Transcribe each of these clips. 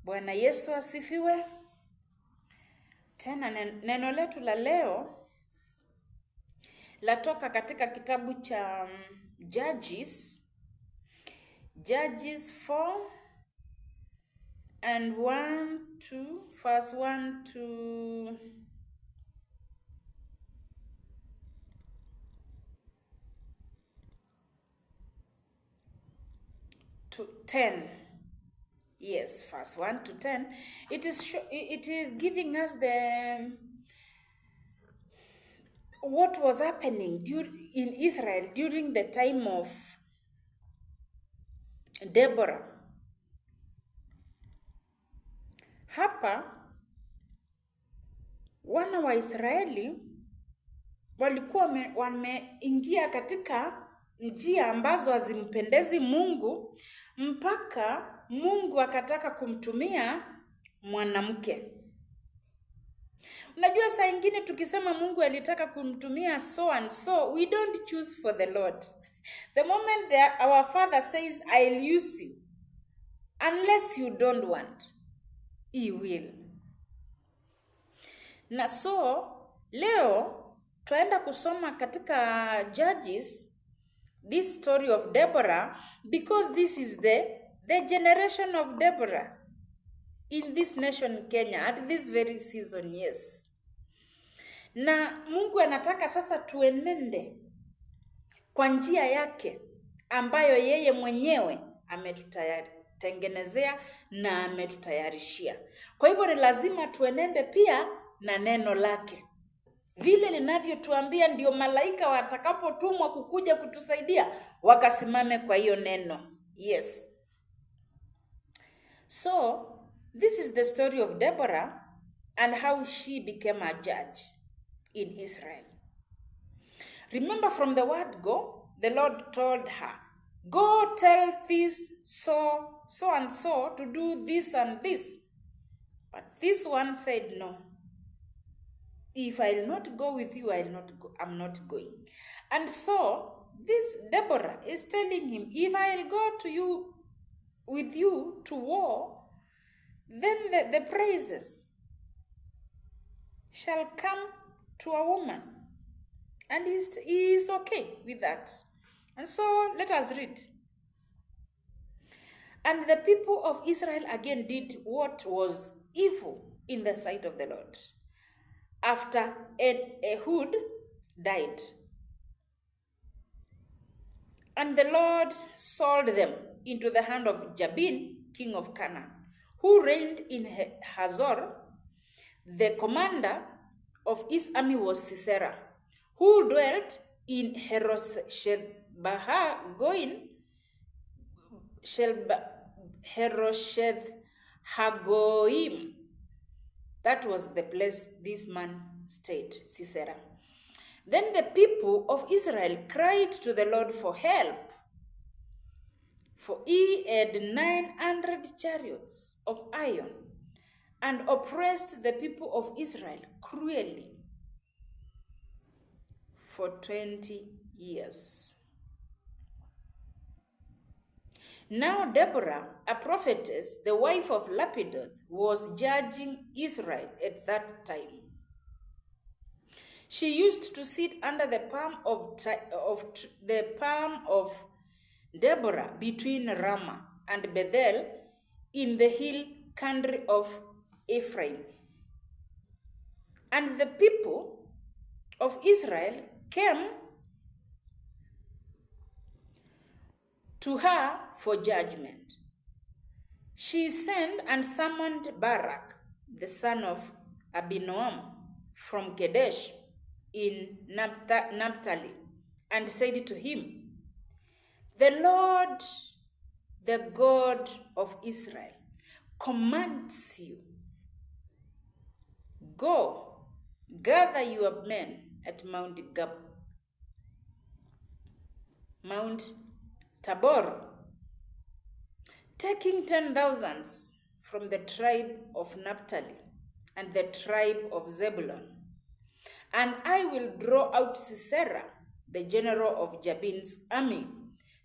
Bwana Yesu asifiwe. Tena neno letu la leo latoka katika kitabu cha Judges 4 and 1 to verse 1 to 10. Yes, verse 1 to 10. It is giving us what was happening in Israel during the time of Deborah. Hapa wana wa Israeli walikuwa wameingia katika njia ambazo hazimpendezi Mungu, mpaka Mungu akataka kumtumia mwanamke. Unajua saa ingine tukisema Mungu alitaka kumtumia so and so, we don't choose for the Lord. The moment our Father says, I'll use you, unless you don't want, He will. Na so, leo, tuenda kusoma katika Judges, this story of Deborah, because this is the generation of Deborah in this nation Kenya, at this very season, yes. Na Mungu anataka sasa tuenende kwa njia yake ambayo yeye mwenyewe ametutengenezea na ametutayarishia. Kwa hivyo ni lazima tuenende pia na neno lake. Vile linavyotuambia ndio malaika watakapotumwa kukuja kutusaidia wakasimame kwa hiyo neno. Yes. So, this is the story of Deborah and how she became a judge in Israel. Remember, from the word go, the Lord told her, go tell this so and so to do this and this. But this one said no. If I'll not go with you, I'm not going. And so this Deborah is telling him, if I'll go with you to war, then the praises shall come to a woman. And he is okay with that. And so let us read. And the people of Israel again did what was evil in the sight of the Lord, after Ehud died. And the Lord sold them into the hand of Jabin, king of Canaan, who reigned in Hazor. The commander of his army was Sisera, who dwelt in Herosheth-Hagoyim. That was the place this man stayed, Sisera. Then the people of Israel cried to the Lord for help, for he had 900 chariots of iron and oppressed the people of Israel cruelly for 20 years. Now Deborah, a prophetess, the wife of Lapidoth, was judging Israel at that time. She used to sit under the palm of Deborah between Ramah and Bethel in the hill country of Ephraim. And the people of Israel came to her for judgment. She sent and summoned Barak, the son of Abinoam, from Kadesh in Naphtali, and said to him, the Lord, the God of Israel, commands you, go, gather your men at Mount Tabor, taking 10,000 from the tribe of Naphtali and the tribe of Zebulun. And I will draw out Sisera, the general of Jabin's army,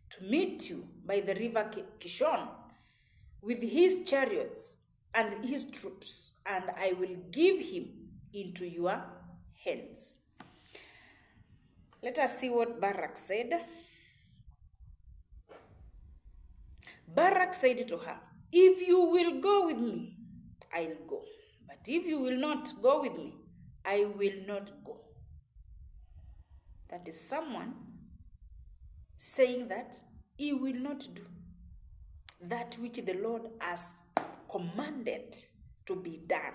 to meet you by the river Kishon with his chariots and his troops, and I will give him into your hands. Let us see what Barak said. Barak said to her, if you will go with me, I'll go. But if you will not go with me, I will not go. That is someone saying that he will not do that which the Lord has commanded to be done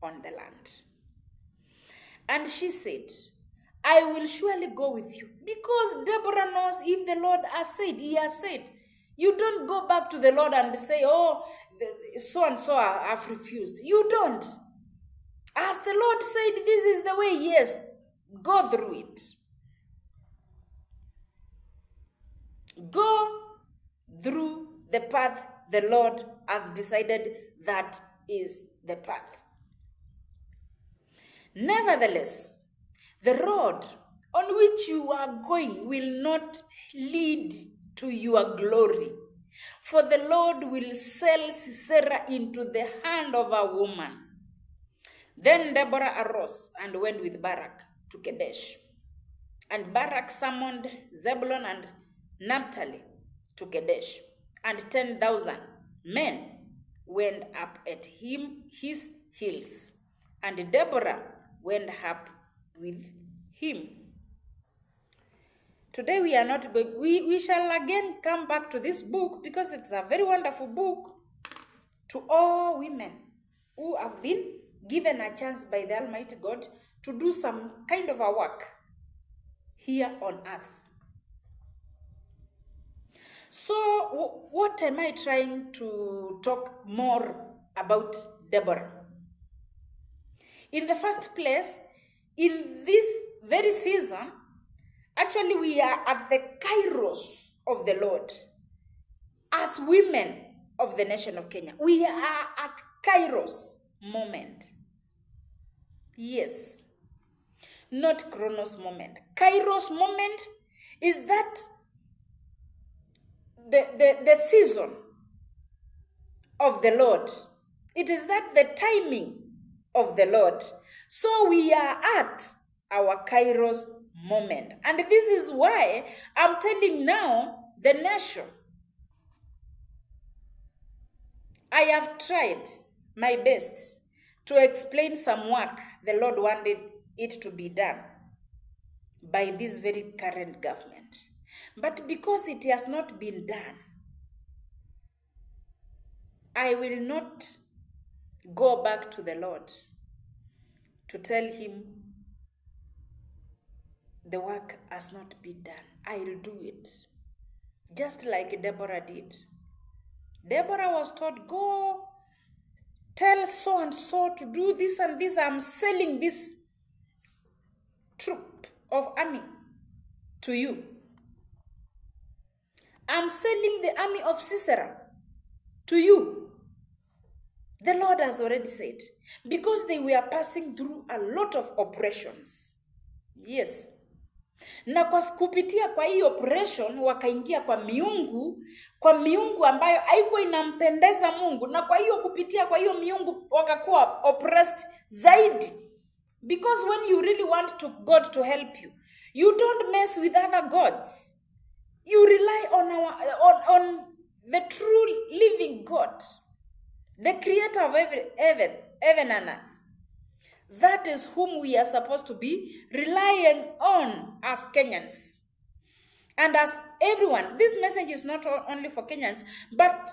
on the land. And she said, I will surely go with you. Because Deborah knows if the Lord has said, he has said. You don't go back to the Lord and say, oh, so and so have refused. You don't. As the Lord said, this is the way, yes, go through it. Go through the path the Lord has decided that is the path. Nevertheless, the road on which you are going will not lead to your glory, for the Lord will sell Sisera into the hand of a woman. Then Deborah arose and went with Barak to Kadesh. And Barak summoned Zebulun and Naphtali to Kadesh, and 10,000 men went up at his heels, and Deborah went up with him. Today we are not going, we shall again come back to this book because it's a very wonderful book to all women who have been given a chance by the Almighty God to do some kind of a work here on earth. So what am I trying to talk more about Deborah? In the first place, in this very season, actually we are at the kairos of the Lord. As women of the nation of Kenya, we are at kairos moment. Yes, not chronos moment. Kairos moment is that the season of the Lord. It is that the timing of the Lord. So we are at our kairos moment. And this is why I'm telling now the nation. I have tried my best to explain some work the Lord wanted it to be done by this very current government. But because it has not been done, I will not go back to the Lord to tell him the work has not been done. I'll do it. Just like Deborah did. Deborah was told, go tell so and so to do this and this. I'm selling this troop of army to you. I'm selling the army of Sisera to you. The Lord has already said, because they were passing through a lot of oppressions. Yes. Na kwa kupitia kwa hii operation wakaingia kwa miungu ambayo haikuwa inampendeza Mungu, na kwa hiyo kupitia kwa hiyo miungu wakakuwa oppressed zaidi. Because when you really want God to help you, you don't mess with other gods. You rely on the true living God, the creator of heaven and earth. That is whom we are supposed to be relying on as Kenyans. And as everyone, this message is not only for Kenyans, but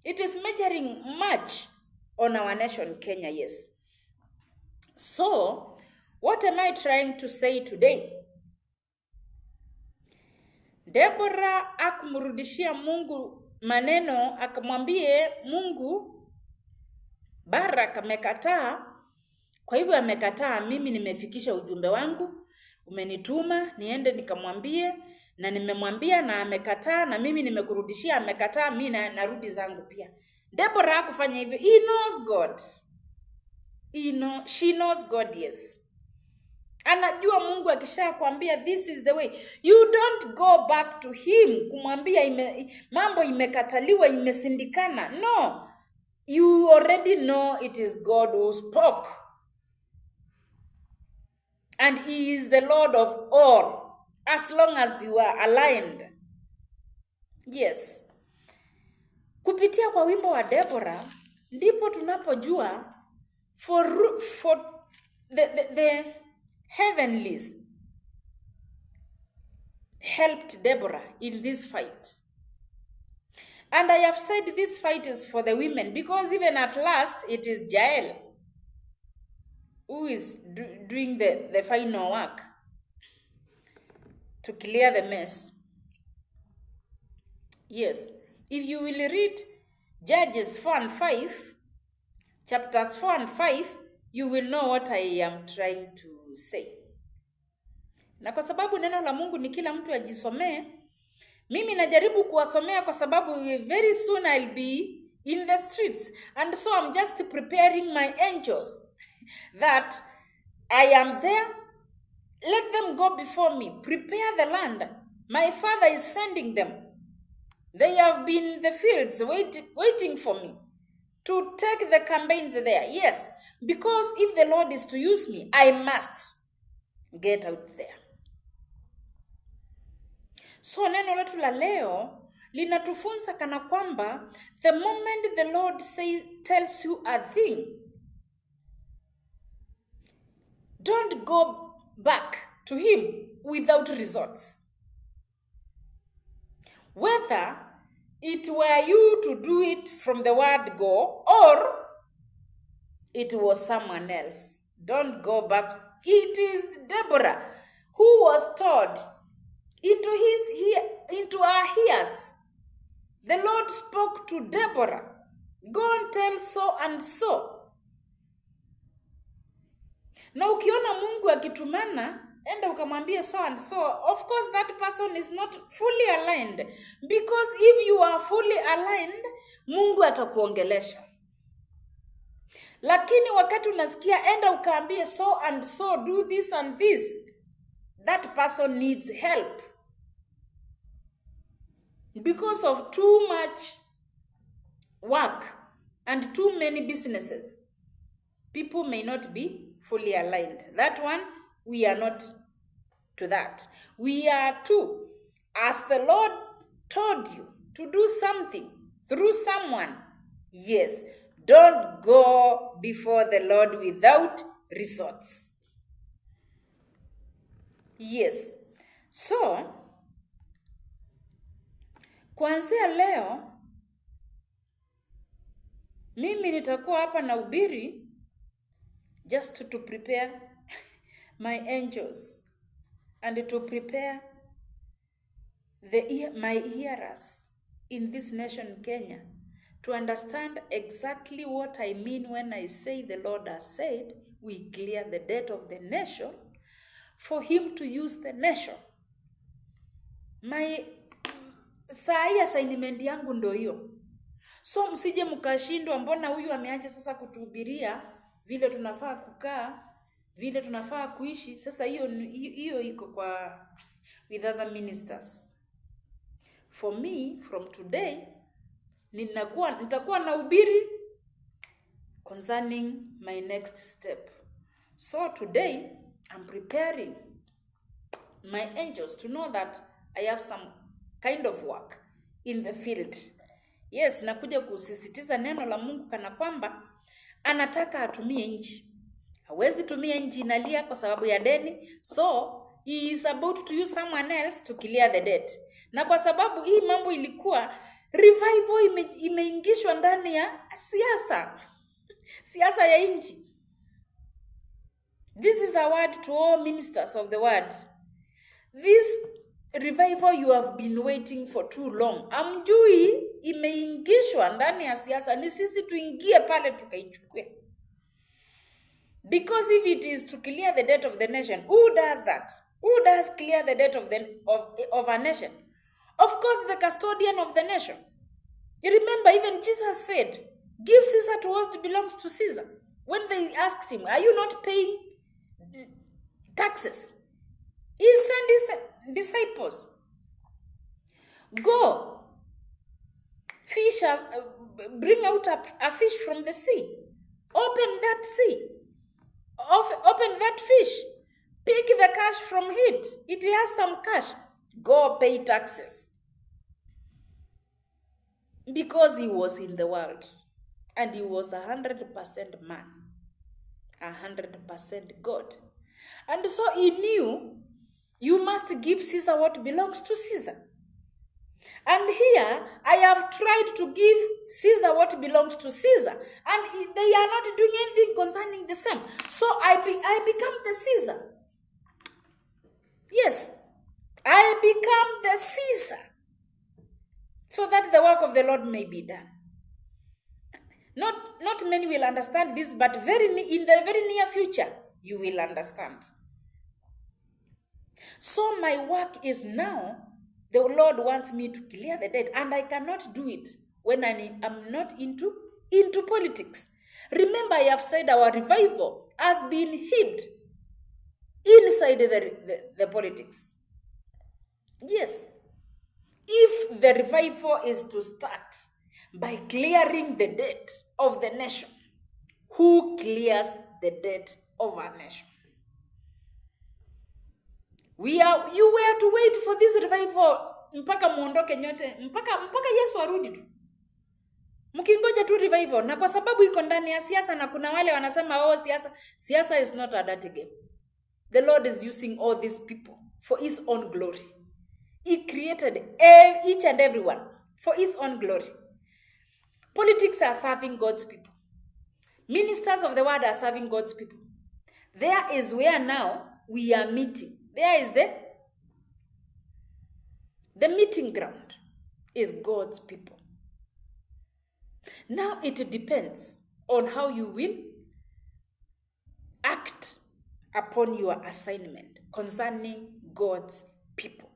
it is measuring much on our nation, Kenya, yes. So, what am I trying to say today? Deborah akumrudishia Mungu maneno, akamwambie Mungu, Barak amekataa. Kwa hivyo amekataa, mimi nimefikisha ujumbe wangu, umenituma niende nikamwambie, na nimemwambia na amekataa, na mimi nimekurudishia, amekataa, mimi narudi zangu pia. Deborah hakufanya hivyo. He knows God. She knows God, yes. Anajua Mungu akisha kuambia this is the way. You don't go back to him kumwambia mambo imekataliwa, imesindikana. No. you already know it is God who spoke. And he is the Lord of all, as long as you are aligned. Yes. Kupitia kwa wimbo wa Deborah, ndipo tunapojua for the heavenlies helped Deborah in this fight. And I have said this fight is for the women, because even at last it is Jael who is doing the final work to clear the mess. Yes, if you will read Judges 4 and 5, chapters 4 and 5, you will know what I am trying to say. Na kwa sababu neno la Mungu ni kila mtu ajisomee, mimi najaribu kuwasomea kwa sababu very soon I'll be in the streets. And so I'm just preparing my angels that I am there. Let them go before me. Prepare the land. My Father is sending them. They have been in the fields waiting for me to take the campaigns there. Yes, because if the Lord is to use me, I must get out there. So neno letu la leo linatufunza kana kwamba the moment the Lord tells you a thing, don't go back to him without results. Whether it were you to do it from the word go, or it was someone else, don't go back. It is Deborah who was told into her ears. The Lord spoke to Deborah, go and tell so and so. Na ukiona Mungu akitumana, enda ukamwambie so and so, of course that person is not fully aligned. Because if you are fully aligned, Mungu atakuongelesha. Lakini wakati unasikia enda ukaambie so and so, do this and this, that person needs help. Because of too much work and too many businesses, people may not be fully aligned. That one, we are not to that. We are to, as the Lord told you to do something through someone, yes, don't go before the Lord without results. Yes. So, kuanzia leo, mimi nitakuwa hapa na ubiri just to prepare my angels and to prepare my hearers in this nation, Kenya, to understand exactly what I mean when I say the Lord has said, we clear the debt of the nation for him to use the nation. My saa assignment yangu ndo hiyo. So msije mkashindwa mbona huyu ameacha sasa kutuhubiria vile tunafaa kukaa, vile tunafaa kuishi. Sasa hiyo iko kwa with other ministers. For me, from today, nitakuwa na ubiri concerning my next step. So today, I'm preparing my angels to know that I have some kind of work in the field. Yes, nakuja kusisitiza neno la Mungu kana kwamba anataka atumie nchi. Hawezi tumia nchi inalia kwa sababu ya deni. So, he is about to use someone else to clear the debt. Na kwa sababu hii mambo ilikuwa revival imeingishwa ndani ya siasa. Siasa ya nchi. This is a word to all ministers of the word. This revival you have been waiting for too long. Amjui imeingishwa ndani ya siasa, ni sisi tuingie pale tukaichukue. Because if it is to clear the debt of the nation, who does that? Who does clear the debt of a nation? Of course, the custodian of the nation. You remember, even Jesus said, give Caesar to what belongs to Caesar. When they asked him, are you not paying taxes? He sent his disciples. Go Fish, bring out a fish from the sea. Open that sea. Open that fish. Pick the cash from it. It has some cash. Go pay taxes. Because he was in the world. And he was 100% man. 100% God. And so he knew you must give Caesar what belongs to Caesar. And here, I have tried to give Caesar what belongs to Caesar. And they are not doing anything concerning the same. So I become the Caesar. Yes, I become the Caesar. So that the work of the Lord may be done. Not many will understand this, but in the very near future, you will understand. So my work is now, the Lord wants me to clear the debt, and I cannot do it when I'm not into politics. Remember, I have said our revival has been hid inside the politics. Yes. If the revival is to start by clearing the debt of the nation, who clears the debt of our nation? You were to wait for this revival mpaka muondoke nyote, mpaka Yesu arudi tu. Mkingoja tu revival, na kwa sababu iko ndani ya siasa, na kuna wale wanasema siasa is not a dirty game. The Lord is using all these people for his own glory. He created each and everyone for his own glory. Politics are serving God's people. Ministers of the word are serving God's people. There is where now we are meeting. There is the meeting ground is God's people. Now it depends on how you will act upon your assignment concerning God's people.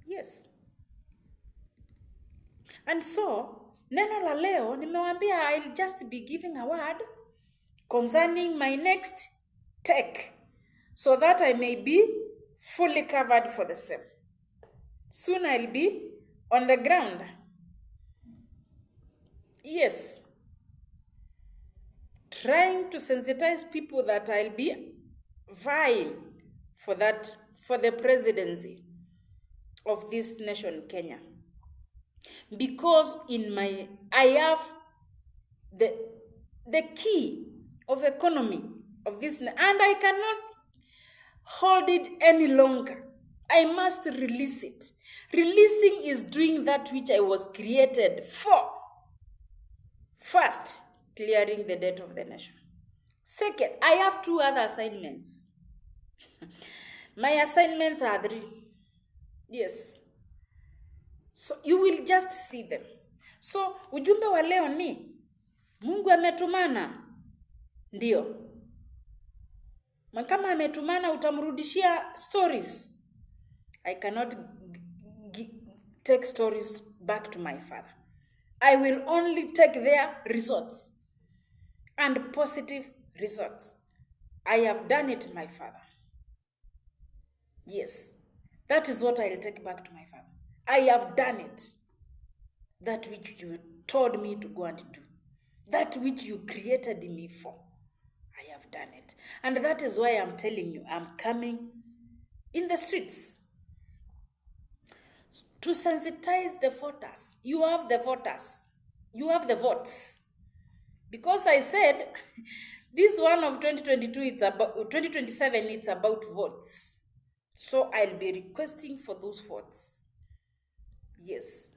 Yes. And so, neno la leo, nimewambia I'll just be giving a word concerning my next take, so that I may be fully covered for the same. Soon I'll be on the ground. Yes. Trying to sensitize people that I'll be vying for the presidency of this nation, Kenya. Because I have the key of economy of this, and I cannot hold it any longer. I must release it. Releasing is doing that which I was created for. First, clearing the debt of the nation. Second, I have 2 other assignments. My assignments are 3. Yes. So you will just see them. So ujumbe wa leo ni Mungu ametumana. Ndio. Kama ametumana utamrudishia stories. I cannot take stories back to my father. I will only take their results and positive results. I have done it, my father. Yes. That is what I'll take back to my father. I have done it. That which you told me to go and do. That which you created me for. I have done it. And that is why I'm telling you, I'm coming in the streets to sensitize the voters. You have the voters. You have the votes. Because I said, this one of 2022, 2027, it's about votes. So I'll be requesting for those votes. Yes.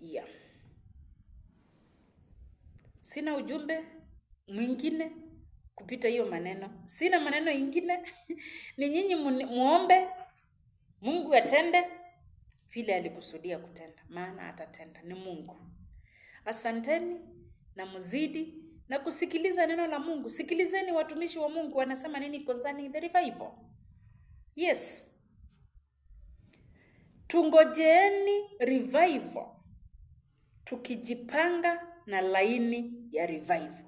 Yeah. Sina ujumbe mwingine kupita hiyo maneno. Sina maneno ingine. Ni nyinyi muombe Mungu atende vile alikusudia kutenda, maana atatenda, ni Mungu. Asanteni na muzidi na kusikiliza neno la Mungu. Sikilizeni watumishi wa Mungu wanasema nini concerning the revival. Yes. Tungojeeni revival tukijipanga na laini ya revival.